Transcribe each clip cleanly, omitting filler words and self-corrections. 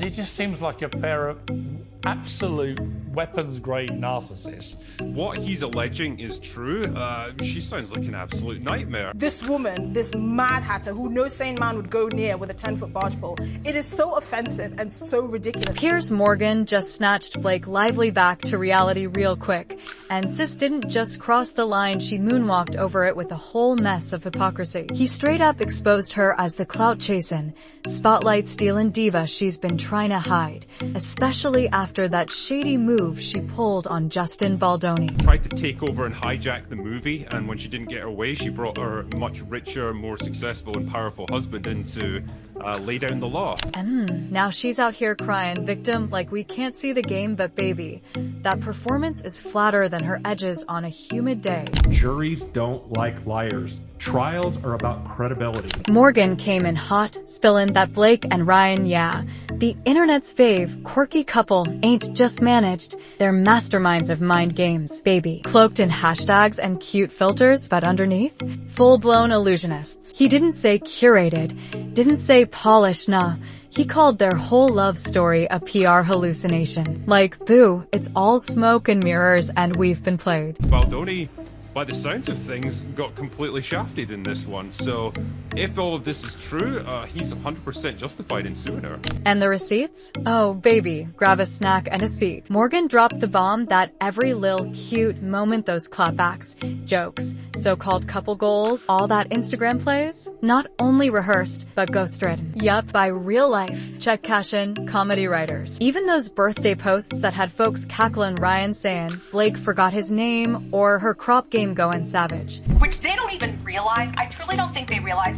it just seems like a pair of absolute weapons-grade narcissists. What he's alleging is true. She sounds like an absolute nightmare. This woman, this mad hatter who no sane man would go near with a 10-foot barge pole, it is so offensive and so ridiculous. Piers Morgan just snatched Blake lively back to reality real quick, and sis didn't just cross the line, she moonwalked over it with a whole mess of hypocrisy. He straight up exposed her as the clout-chasing, spotlight-stealing diva she's been trying to hide, especially after that shady move she pulled on Justin Baldoni. Tried to take over and hijack the movie, and when she didn't get her way, she brought her much richer, more successful and powerful husband in to lay down the law. Now she's out here crying victim like we can't see the game but baby. That performance is flatter than her edges on a humid day. Juries don't like liars. Trials are about credibility. Morgan came in hot, spilling that Blake and Ryan, yeah, the internet's fave, quirky couple, ain't just managed, they're masterminds of mind games, baby. Cloaked in hashtags and cute filters, but underneath, full-blown illusionists. He didn't say curated, didn't say polished, nah. He called their whole love story a PR hallucination. Like, boo, it's all smoke and mirrors and we've been played. Baldoni, by the sounds of things, got completely shafted in this one, so if all of this is true, he's 100% justified in suing her. And the receipts? Oh, baby, grab a snack and a seat. Morgan dropped the bomb that every lil cute moment, those clapbacks, jokes, so-called couple goals, all that Instagram plays, not only rehearsed, but ghost-written. Yup, by real life, check cash-in, comedy writers. Even those birthday posts that had folks cackling Ryan saying Blake forgot his name or her crop game going savage. Which they don't even realize. I truly don't think they realize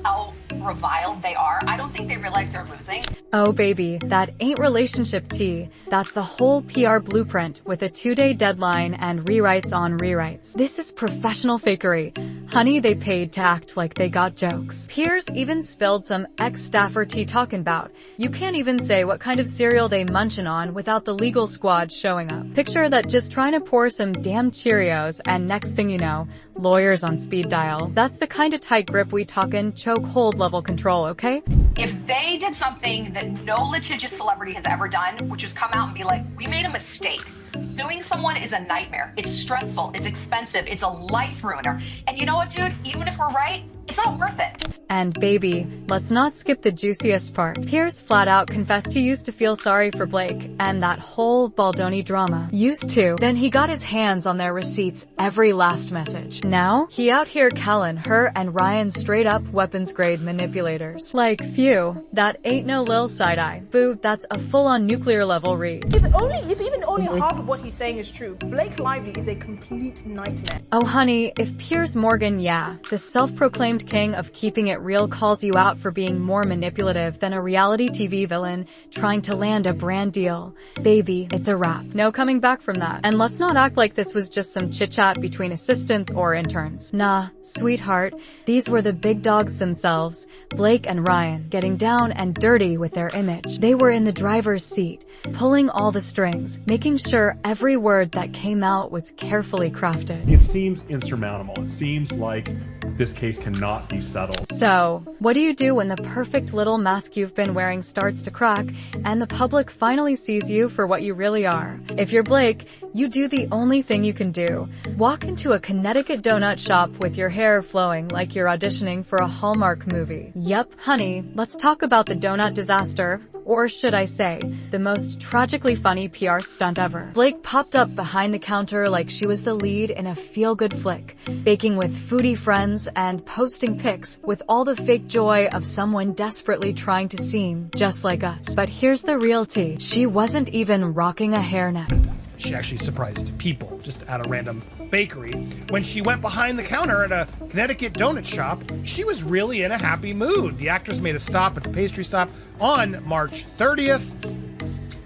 how reviled they are. I don't think they realize they're losing. Oh baby, that ain't relationship tea. That's the whole PR blueprint with a 2-day deadline and rewrites on rewrites. This is professional fakery. Honey, they paid to act like they got jokes. Piers even spilled some ex-staffer tea talking about. You can't even say what kind of cereal they munchin' on without the legal squad showing up. Picture that just trying to pour some damn Cheerios and next thing you know, lawyers on speed dial. That's the kind of tight grip we talkin' choke hold level control, okay? If they did something that no litigious celebrity has ever done, which is come out and be like, we made a mistake. Suing someone is a nightmare. It's stressful. It's expensive. It's a life ruiner. And you know what, dude? Even if we're right, it's not worth it. And baby, let's not skip the juiciest part. Piers flat out confessed he used to feel sorry for Blake and that whole Baldoni drama. Used to. Then he got his hands on their receipts, every last message. Now, he out here calling her and Ryan straight up weapons grade manipulators. Like, phew, that ain't no lil side-eye. Boo, that's a full-on nuclear level read. If even only half of what he's saying is true, Blake Lively is a complete nightmare. Oh honey, if Piers Morgan, yeah, the self-proclaimed king of keeping it real calls you out for being more manipulative than a reality TV villain trying to land a brand deal, baby, it's a wrap. No coming back from that. And let's not act like this was just some chit-chat between assistants or interns. Nah, sweetheart, these were the big dogs themselves, Blake and Ryan, getting down and dirty with their image. They were in the driver's seat, pulling all the strings, making sure every word that came out was carefully crafted. It seems insurmountable. It seems like this case cannot be settled. So, what do you do when the perfect little mask you've been wearing starts to crack and the public finally sees you for what you really are? If you're Blake, you do the only thing you can do. Walk into a Connecticut donut shop with your hair flowing like you're auditioning for a Hallmark movie. Yep, honey, let's talk about the donut disaster. Or should I say, the most tragically funny PR stunt ever. Blake popped up behind the counter like she was the lead in a feel-good flick, baking with foodie friends and posting pics with all the fake joy of someone desperately trying to seem just like us. But here's the real tea. She wasn't even rocking a hairnet. She actually surprised people just at a random bakery. When she went behind the counter at a Connecticut donut shop, she was really in a happy mood. The actress made a stop at the pastry stop on March 30th.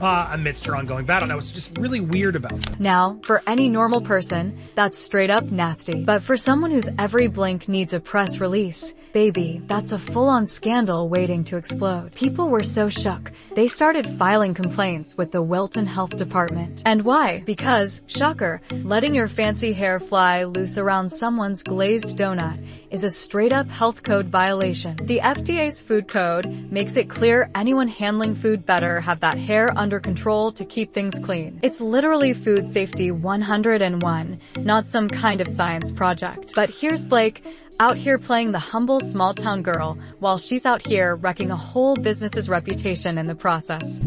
Amidst her ongoing battle. Now, it's just really weird about that. Now, for any normal person, that's straight up nasty. But for someone whose every blink needs a press release, baby, that's a full-on scandal waiting to explode. People were so shook, they started filing complaints with the Wilton Health Department. And why? Because, shocker, letting your fancy hair fly loose around someone's glazed donut is a straight-up health code violation. The FDA's food code makes it clear anyone handling food better have that hair under control to keep things clean. It's literally food safety 101, not some kind of science project. But here's Blake, out here playing the humble small-town girl, while she's out here wrecking a whole business's reputation in the process.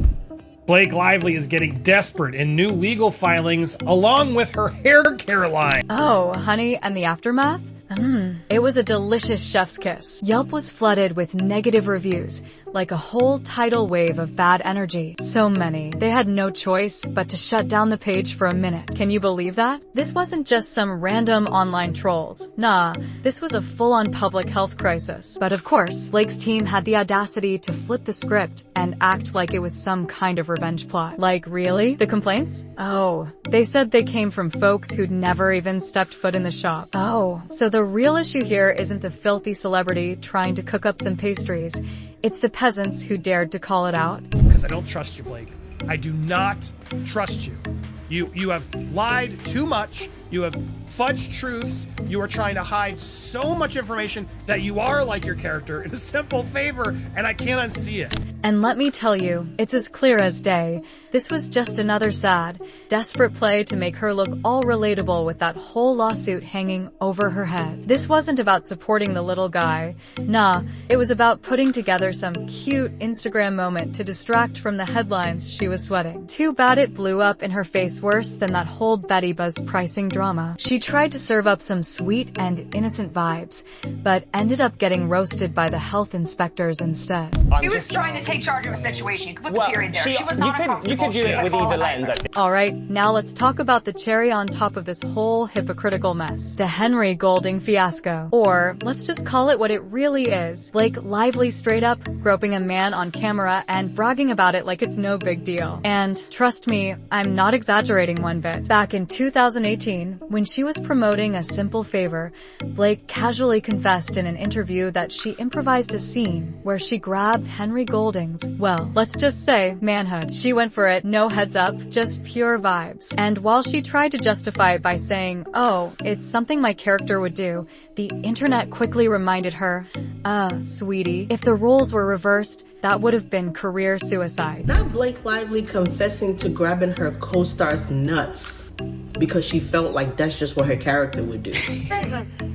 Blake Lively is getting desperate in new legal filings along with her hair care line. Oh, honey, and the aftermath? It was a delicious chef's kiss. Yelp was flooded with negative reviews, like a whole tidal wave of bad energy. So many. They had no choice but to shut down the page for a minute. Can you believe that? This wasn't just some random online trolls. Nah, this was a full-on public health crisis. But of course, Blake's team had the audacity to flip the script and act like it was some kind of revenge plot. Like, really? The complaints? Oh, they said they came from folks who'd never even stepped foot in the shop. Oh, so the real issue here isn't the filthy celebrity trying to cook up some pastries. It's the peasants who dared to call it out. Because I don't trust you, Blake. I do not trust you. You have lied too much. You have fudged truths. You are trying to hide so much information that you are like your character in a simple favor, and I can't unsee it. And let me tell you, it's as clear as day. This was just another sad, desperate play to make her look all relatable with that whole lawsuit hanging over her head. This wasn't about supporting the little guy. Nah, it was about putting together some cute Instagram moment to distract from the headlines she was sweating. Too bad it blew up in her face worse than that whole Betty Buzz pricing drama. She tried to serve up some sweet and innocent vibes, but ended up getting roasted by the health inspectors instead. She was trying to take charge of a situation. You could put the period there. She was not you could view it with either lens, I think. Alright, now let's talk about the cherry on top of this whole hypocritical mess. The Henry Golding fiasco. Or, let's just call it what it really is. Blake Lively straight up groping a man on camera and bragging about it like it's no big deal. And, trust me, I'm not exaggerating one bit. Back in 2018, when she was promoting A Simple Favor, Blake casually confessed in an interview that she improvised a scene where she grabbed Henry Golding's, well, let's just say, manhood. She went for it, no heads up, just pure vibes. And while she tried to justify it by saying, oh, it's something my character would do, the internet quickly reminded her, sweetie, if the roles were reversed, that would have been career suicide. Not Blake Lively confessing to grabbing her co-star's nuts because she felt like that's just what her character would do.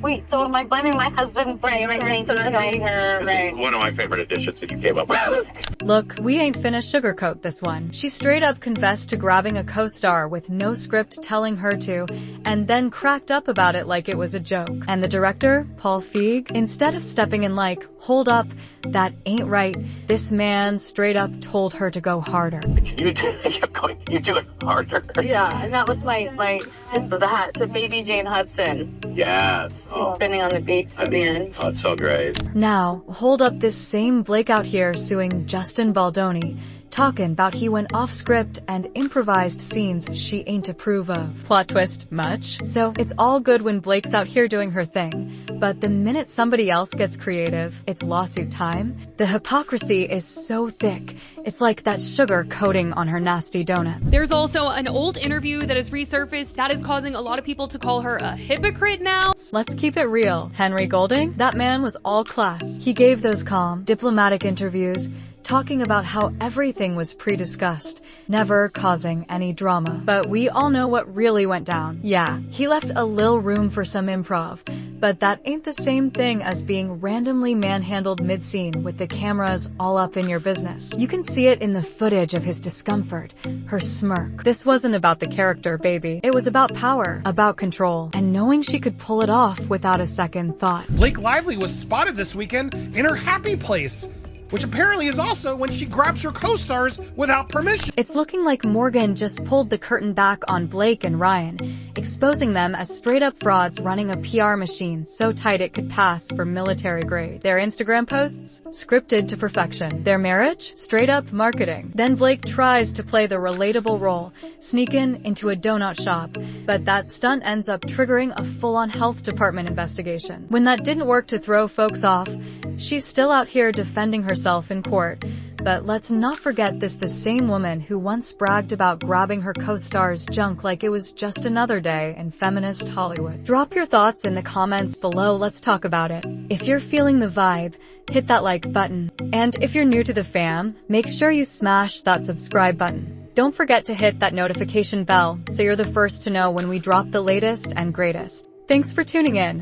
Wait, so am I blaming my husband for saying something? One of my favorite additions that you came up with. Look, we ain't finna sugarcoat this one. She straight up confessed to grabbing a co-star with no script telling her to, and then cracked up about it like it was a joke. And the director, Paul Feig, instead of stepping in like, hold up, that ain't right, this man straight up told her to go harder. You do it harder. Yeah, and that was my tip of the hat to Baby Jane Hudson. Yes. Oh. Spinning on the beach at the end. Oh, it's so great. Now, hold up this same Blake out here suing Justin Baldoni, talking about he went off script and improvised scenes she ain't approve of. Plot twist, much? So, it's all good when Blake's out here doing her thing, but the minute somebody else gets creative, it's lawsuit time. The hypocrisy is so thick, it's like that sugar coating on her nasty donut. There's also an old interview that has resurfaced that is causing a lot of people to call her a hypocrite now. Let's keep it real. Henry Golding? That man was all class. He gave those calm, diplomatic interviews, talking about how everything was pre-discussed, never causing any drama. But we all know what really went down. Yeah, he left a lil room for some improv, but that ain't the same thing as being randomly manhandled mid-scene with the cameras all up in your business. You can see it in the footage of his discomfort, her smirk. This wasn't about the character, baby. It was about power, about control, and knowing she could pull it off without a second thought. Blake Lively was spotted this weekend in her happy place, which apparently is also when she grabs her co-stars without permission. It's looking like Morgan just pulled the curtain back on Blake and Ryan, exposing them as straight-up frauds running a PR machine so tight it could pass for military grade. Their Instagram posts? Scripted to perfection. Their marriage? Straight-up marketing. Then Blake tries to play the relatable role, sneaking into a donut shop, but that stunt ends up triggering a full-on health department investigation. When that didn't work to throw folks off, she's still out here defending herself herself in court. But let's not forget this the same woman who once bragged about grabbing her co-star's junk like it was just another day in feminist Hollywood. Drop your thoughts in the comments below, let's talk about it. If you're feeling the vibe, hit that like button. And if you're new to the fam, make sure you smash that subscribe button. Don't forget to hit that notification bell so you're the first to know when we drop the latest and greatest. Thanks for tuning in.